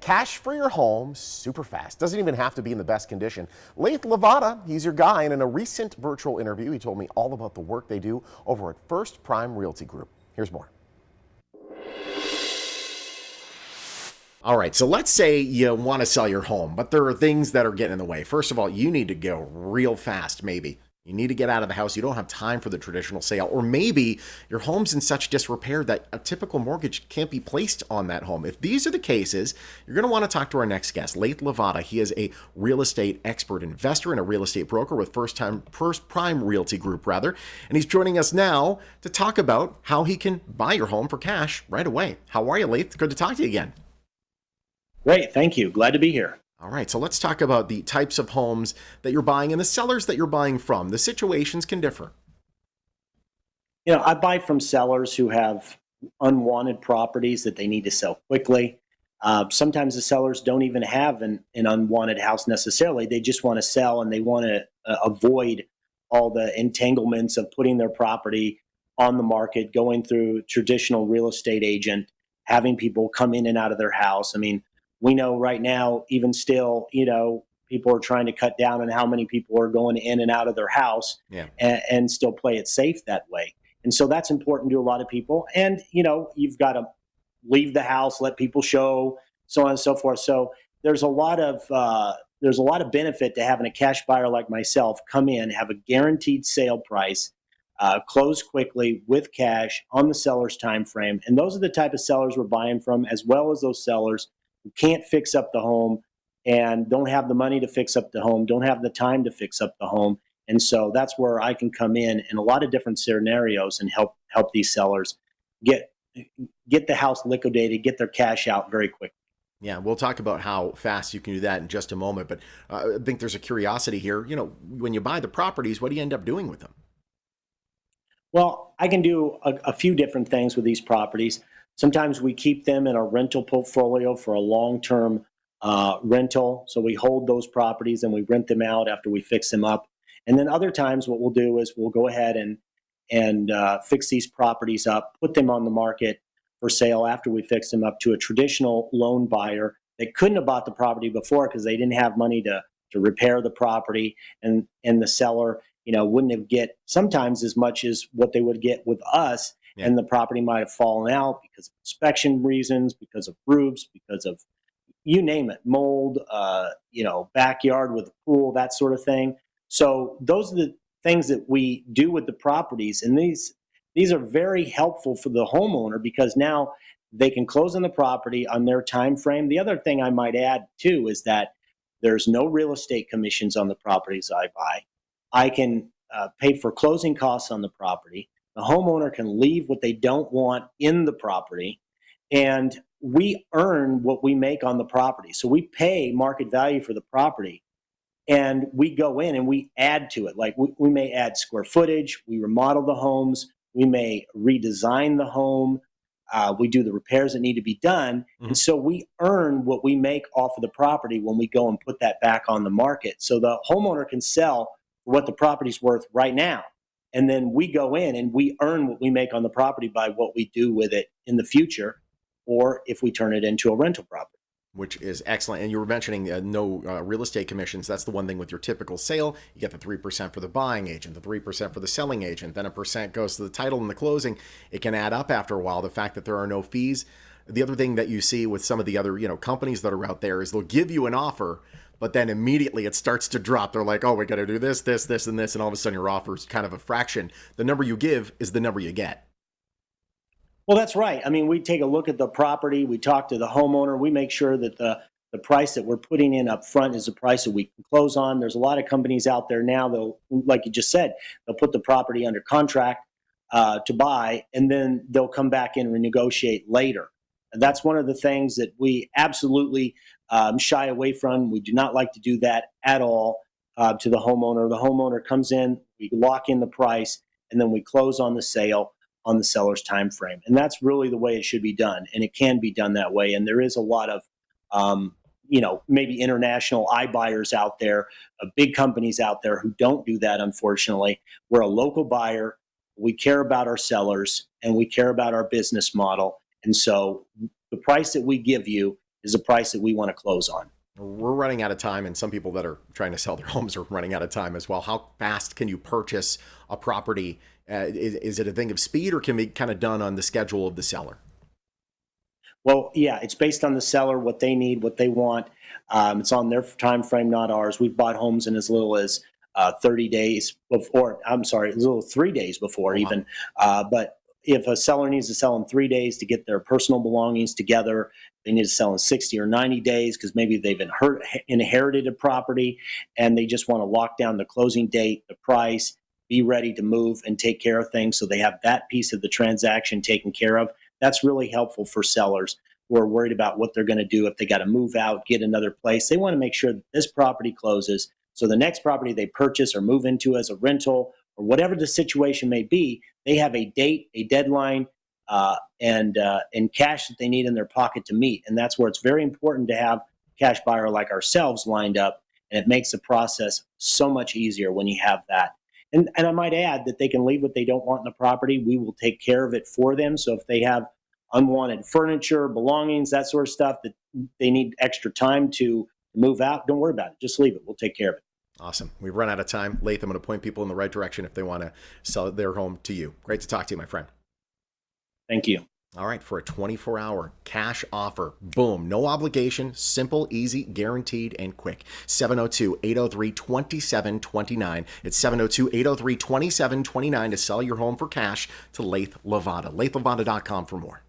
Cash for your home super fast. Doesn't even have to be in the best condition. Lavada, he's your guy, and in a recent virtual interview, he told me all about the work they do over at First Prime Realty Group. Here's more. All right, so let's say you want to sell your home, but there are things that are getting in the way. First of all, you need to go real fast, maybe. You need to get out of the house. You don't have time for the traditional sale. Or maybe your home's in such disrepair that a typical mortgage can't be placed on that home. If these are the cases, you're going to want to talk to our next guest, Lavada. He is a real estate expert investor and a real estate broker with First Prime Realty Group, and he's joining us now to talk about how he can buy your home for cash right away. How are you, Lathe? Good to talk to you again. Great, thank you. Glad to be here. All right, so let's talk about the types of homes that you're buying and the sellers that you're buying from. The situations can differ. You know, I buy from sellers who have unwanted properties that they need to sell quickly. Sometimes the sellers don't even have an unwanted house necessarily. They just want to sell and they want to avoid all the entanglements of putting their property on the market, going through traditional real estate agent, having people come in and out of their house. I mean, we know right now, even still, people are trying to cut down on how many people are going in and out of their house and still play it safe that way. And so that's important to a lot of people. And, you've got to leave the house, let people show, so on and so forth. So there's a lot of benefit to having a cash buyer like myself come in, have a guaranteed sale price, close quickly with cash on the seller's time frame. And those are the type of sellers we're buying from, as well as those sellers who can't fix up the home and don't have the money to fix up the home, don't have the time to fix up the home. And so that's where I can come in a lot of different scenarios and help these sellers get the house liquidated, get their cash out very quickly. Yeah, we'll talk about how fast you can do that in just a moment. But I think there's a curiosity here. When you buy the properties, what do you end up doing with them? Well, I can do a few different things with these properties. Sometimes we keep them in a rental portfolio for a long-term rental. So we hold those properties and we rent them out after we fix them up. And then other times what we'll do is we'll go ahead and fix these properties up, put them on the market for sale after we fix them up to a traditional loan buyer that couldn't have bought the property before because they didn't have money to repair the property, and the seller wouldn't have get sometimes as much as what they would get with us. Yeah. And the property might have fallen out because of inspection reasons, because of roofs, because of you name it, mold, backyard with a pool, that sort of thing. So those are the things that we do with the properties, and these are very helpful for the homeowner because now they can close on the property on their time frame. The other thing I might add too is that there's no real estate commissions on the properties I buy. I can pay for closing costs on the property. The homeowner can leave what they don't want in the property, and we earn what we make on the property. So we pay market value for the property, and we go in and we add to it. Like we may add square footage, we remodel the homes, we may redesign the home, we do the repairs that need to be done. Mm-hmm. And so we earn what we make off of the property when we go and put that back on the market. So the homeowner can sell for what the property's worth right now. And then we go in and we earn what we make on the property by what we do with it in the future, or if we turn it into a rental property. Which is excellent. And you were mentioning no real estate commissions. That's the one thing with your typical sale. You get the 3% for the buying agent, the 3% for the selling agent, then a percent goes to the title and the closing. It can add up after a while, the fact that there are no fees. The other thing that you see with some of the other companies that are out there is they'll give you an offer, but then immediately it starts to drop. They're like, oh, we got to do this, this, this, and this. And all of a sudden your offer is kind of a fraction. The number you give is the number you get. Well, that's right. I mean, we take a look at the property. We talk to the homeowner. We make sure that the price that we're putting in up front is the price that we can close on. There's a lot of companies out there now that, like you just said, they'll put the property under contract to buy, and then they'll come back and renegotiate later. And that's one of the things that we absolutely shy away from. We do not like to do that at all to the homeowner. The homeowner comes in, we lock in the price, and then we close on the sale on the seller's time frame. And that's really the way it should be done. And it can be done that way. And there is a lot of, maybe international iBuyers out there, big companies out there who don't do that, unfortunately. We're a local buyer. We care about our sellers and we care about our business model. And so the price that we give you is the price that we want to close on. We're running out of time, and some people that are trying to sell their homes are running out of time as well. How fast can you purchase a property? Is it a thing of speed, or can be kind of done on the schedule of the seller? Well, yeah, it's based on the seller, what they need, what they want. It's on their time frame, not ours. We've bought homes in as little as 30 days before. I'm sorry, as little as 3 days before even. But if a seller needs to sell in 3 days to get their personal belongings together, they need to sell in 60 or 90 days because maybe they've inherited a property and they just want to lock down the closing date, the price, be ready to move and take care of things so they have that piece of the transaction taken care of. That's really helpful for sellers who are worried about what they're going to do if they got to move out, get another place. They want to make sure that this property closes. So the next property they purchase or move into as a rental or whatever the situation may be, they have a date, a deadline, and cash that they need in their pocket to meet. And that's where it's very important to have a cash buyer like ourselves lined up. And it makes the process so much easier when you have that. And I might add that they can leave what they don't want in the property. We will take care of it for them. So if they have unwanted furniture, belongings, that sort of stuff that they need extra time to move out, don't worry about it. Just leave it. We'll take care of it. Awesome. We've run out of time. Lathe, I'm going to point people in the right direction if they want to sell their home to you. Great to talk to you, my friend. Thank you. All right, for a 24-hour cash offer. Boom. No obligation. Simple, easy, guaranteed, and quick. 702-803-2729. It's 702-803-2729 to sell your home for cash to Lathe Lavada. LatheLavada.com for more.